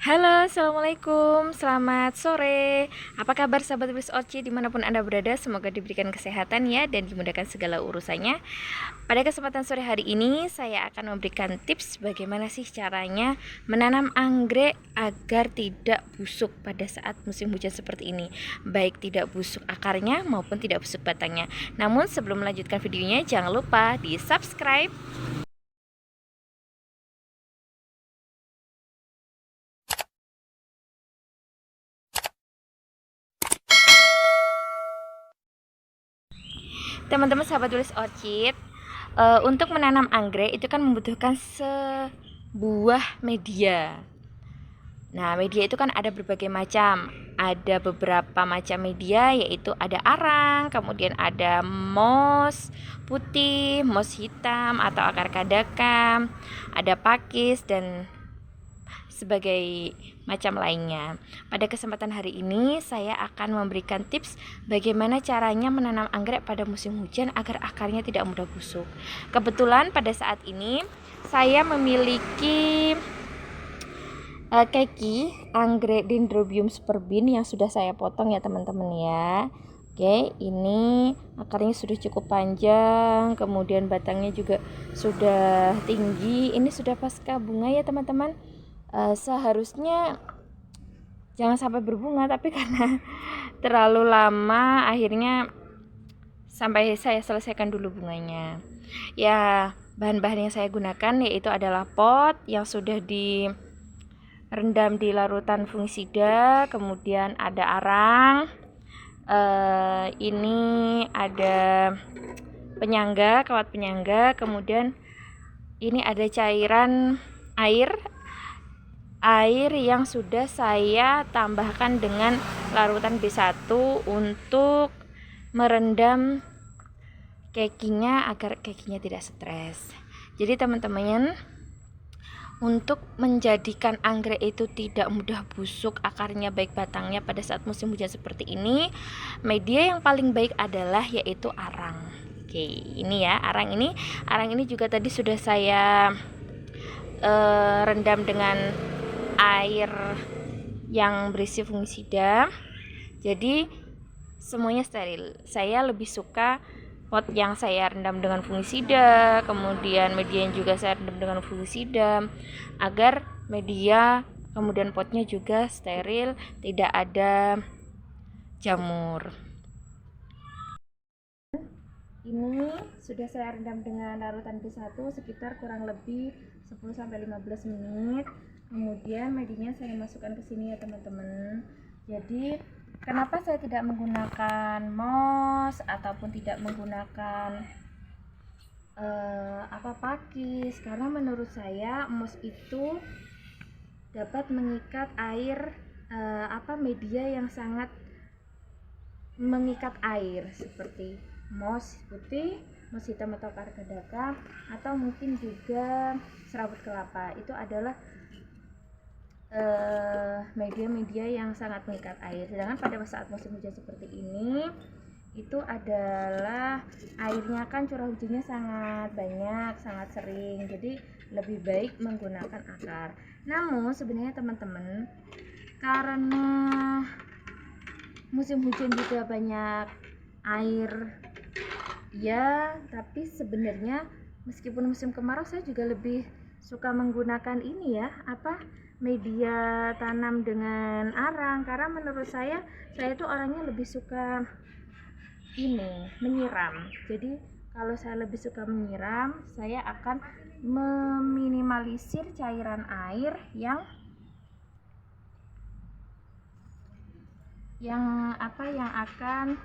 Halo, assalamualaikum, selamat sore. Apa kabar sahabat Wis Oci dimanapun Anda berada? Semoga diberikan kesehatan ya dan dimudahkan segala urusannya. Pada kesempatan sore hari ini saya akan memberikan tips bagaimana sih caranya menanam anggrek agar tidak busuk pada saat musim hujan seperti ini. Baik tidak busuk akarnya maupun tidak busuk batangnya. Namun sebelum melanjutkan videonya jangan lupa di subscribe. Teman-teman sahabat tulis orchid, untuk menanam anggrek itu kan membutuhkan sebuah media. Nah, media itu kan ada berbagai macam. Ada beberapa macam media, yaitu ada arang, kemudian ada moss putih, moss hitam atau akar kadakam, ada pakis dan sebagai macam lainnya. Pada kesempatan hari ini saya akan memberikan tips bagaimana caranya menanam anggrek pada musim hujan agar akarnya tidak mudah busuk. Kebetulan pada saat ini saya memiliki keki anggrek Dendrobium superbin yang sudah saya potong ya teman-teman ya. Oke, ini akarnya sudah cukup panjang, kemudian batangnya juga sudah tinggi. Ini sudah pasca bunga ya teman-teman. Seharusnya jangan sampai berbunga, tapi karena terlalu lama akhirnya sampai saya selesaikan dulu bunganya. Ya, bahan-bahan yang saya gunakan yaitu adalah pot yang sudah direndam di larutan fungisida, kemudian ada arang, ini ada penyangga, kawat penyangga, kemudian ini ada cairan air yang sudah saya tambahkan dengan larutan B1 untuk merendam kekinya agar kekinya tidak stres. Jadi teman-teman, untuk menjadikan anggrek itu tidak mudah busuk akarnya baik batangnya pada saat musim hujan seperti ini, media yang paling baik adalah yaitu arang. Oke, ini ya arang ini juga tadi sudah saya rendam dengan air yang berisi fungisida, jadi semuanya steril. Saya lebih suka pot yang saya rendam dengan fungisida, kemudian media yang juga saya rendam dengan fungisida, agar media kemudian potnya juga steril, tidak ada jamur. Ini sudah saya rendam dengan larutan B1 sekitar kurang lebih 10-15 menit. Kemudian medianya saya masukkan ke sini ya teman-teman. Jadi kenapa saya tidak menggunakan moss ataupun tidak menggunakan pakis? Karena menurut saya moss itu dapat mengikat air, media yang sangat mengikat air seperti moss putih, moss hitam atau akar kadaka, atau mungkin juga serabut kelapa. Itu adalah media-media yang sangat mengikat air. Sedangkan pada saat musim hujan seperti ini, itu adalah airnya kan curah hujannya sangat banyak, sangat sering. Jadi lebih baik menggunakan akar. Namun sebenarnya teman-teman, karena musim hujan juga banyak air ya, tapi sebenarnya meskipun musim kemarau saya juga lebih suka menggunakan ini ya, media tanam dengan arang, karena menurut saya itu orangnya lebih suka ini menyiram. Jadi kalau saya lebih suka menyiram, saya akan meminimalisir cairan air yang akan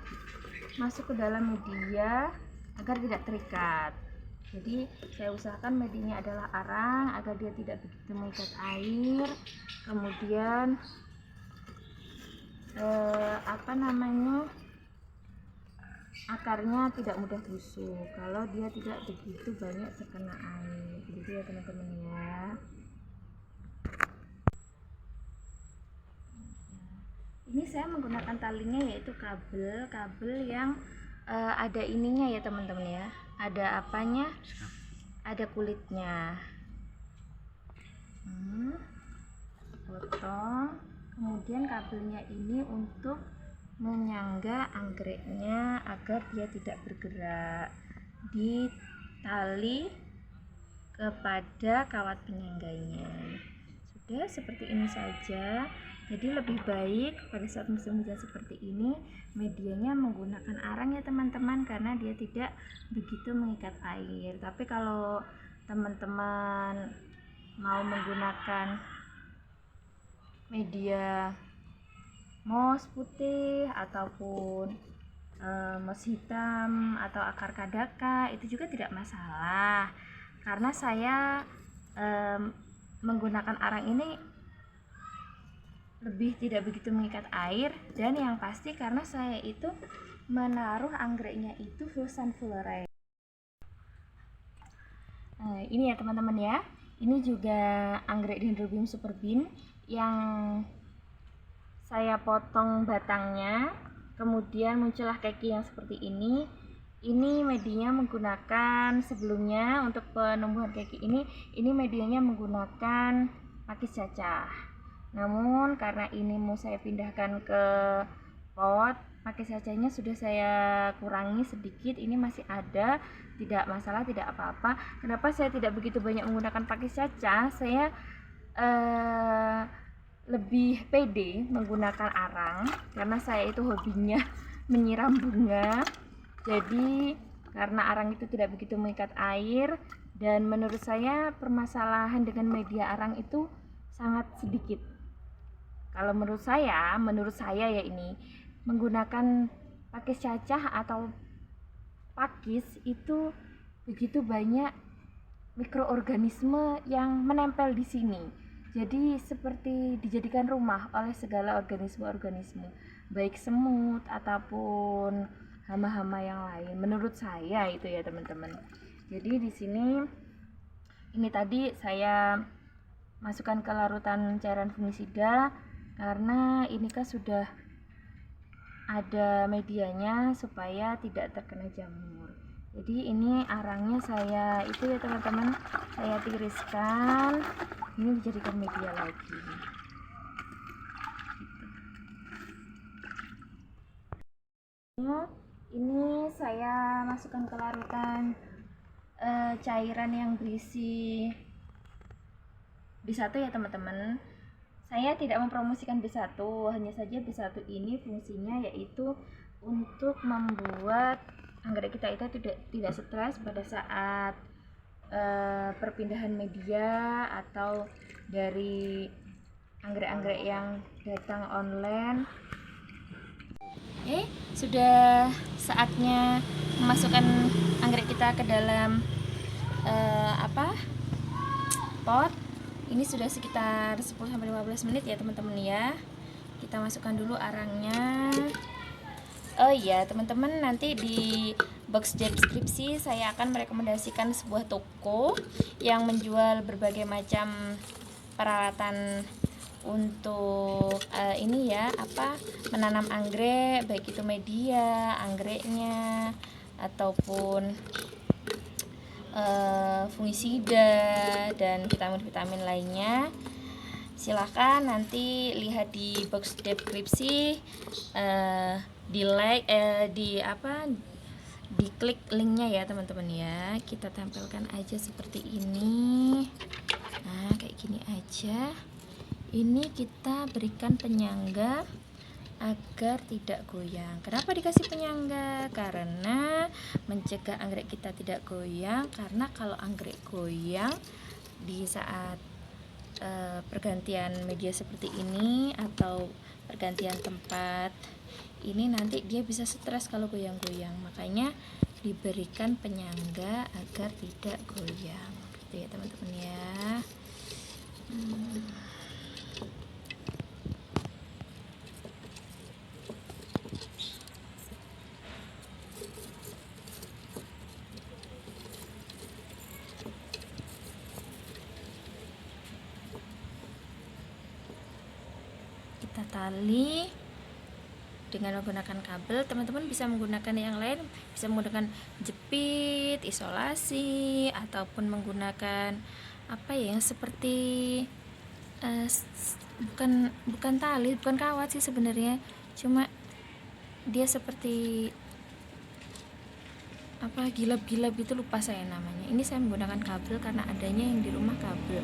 masuk ke dalam media agar tidak terikat. Jadi saya usahakan medianya adalah arang agar dia tidak begitu mengikat air. Kemudian akarnya tidak mudah busuk kalau dia tidak begitu banyak terkena air. Gitu ya teman-teman ya. Ini saya menggunakan talinya yaitu kabel yang ada ininya ya teman-teman ya, ada apanya, ada kulitnya. Potong kemudian kabelnya ini untuk menyangga anggreknya agar dia tidak bergerak, ditali kepada kawat penyangganya. Sudah seperti ini saja. Jadi lebih baik pada saat musim hujan seperti ini medianya menggunakan arang ya teman-teman, karena dia tidak begitu mengikat air. Tapi kalau teman-teman mau menggunakan media moss putih ataupun moss hitam atau akar kadaka, itu juga tidak masalah, karena saya menggunakan arang ini lebih tidak begitu mengikat air, dan yang pasti karena saya itu menaruh anggreknya itu full sunflower. Ini ya teman-teman ya, ini juga anggrek Dendrobium superbeam yang saya potong batangnya, kemudian muncullah keki yang seperti ini. Ini medianya menggunakan, sebelumnya untuk penumbuhan keki ini medianya menggunakan pakis cacah. Namun karena ini mau saya pindahkan ke pot, pakis cacahnya sudah saya kurangi sedikit. Ini masih ada, tidak masalah, tidak apa-apa. Kenapa saya tidak begitu banyak menggunakan pakis cacah? Saya lebih pede menggunakan arang karena saya itu hobinya menyiram bunga. Jadi karena arang itu tidak begitu mengikat air, dan menurut saya permasalahan dengan media arang itu sangat sedikit. Kalau menurut saya ya, ini menggunakan pakis cacah atau pakis itu begitu banyak mikroorganisme yang menempel di sini. Jadi seperti dijadikan rumah oleh segala organisme-organisme, baik semut ataupun hama-hama yang lain. Menurut saya itu ya teman-teman. Jadi di sini ini tadi saya masukkan ke larutan cairan fungisida karena ini kan sudah ada medianya supaya tidak terkena jamur. Jadi ini arangnya saya itu ya teman-teman, saya tiriskan, ini dijadikan media lagi. Ini saya masukkan ke larutan cairan yang berisi B1 ya teman-teman. Saya tidak mempromosikan B1, hanya saja B1 ini fungsinya yaitu untuk membuat anggrek kita itu tidak stres pada saat perpindahan media atau dari anggrek-anggrek yang datang online. Sudah saatnya memasukkan anggrek kita ke dalam pot. Ini sudah sekitar 10-15 menit ya teman-teman ya. Kita masukkan dulu arangnya. Oh iya teman-teman, nanti di box deskripsi saya akan merekomendasikan sebuah toko yang menjual berbagai macam peralatan untuk ini ya, menanam anggrek, baik itu media anggreknya ataupun fungisida dan vitamin-vitamin lainnya. Silahkan nanti lihat di box deskripsi, di like, di klik linknya ya teman-teman ya. Kita tempelkan aja seperti ini. Nah kayak gini aja. Ini kita berikan penyangga agar tidak goyang. Kenapa dikasih penyangga? Karena mencegah anggrek kita tidak goyang, karena kalau anggrek goyang di saat pergantian media seperti ini atau pergantian tempat ini, nanti dia bisa stres kalau goyang-goyang. Makanya diberikan penyangga agar tidak goyang. Gitu ya teman-teman ya. Kita tali dengan menggunakan kabel. Teman-teman bisa menggunakan yang lain, bisa menggunakan jepit, isolasi, ataupun menggunakan yang seperti bukan tali, bukan kawat sih sebenarnya, cuma dia seperti apa, gilap-gilap itu, lupa saya namanya. Ini saya menggunakan kabel karena adanya yang di rumah kabel.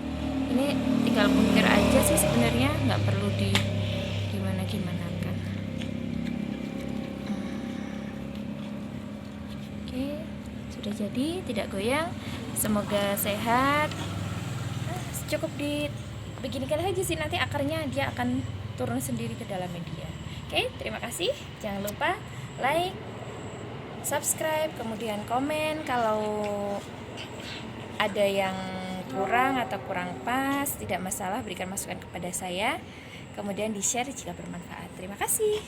Ini tinggal puntir aja sih sebenarnya, nggak perlu di gimana kan. Oke, sudah jadi, tidak goyang. Semoga sehat. Cukup beginikan aja sih, nanti akarnya dia akan turun sendiri ke dalam media. Oke, terima kasih. Jangan lupa like, subscribe, kemudian komen kalau ada yang kurang atau kurang pas, tidak masalah, berikan masukan kepada saya. Kemudian di-share jika bermanfaat. Terima kasih.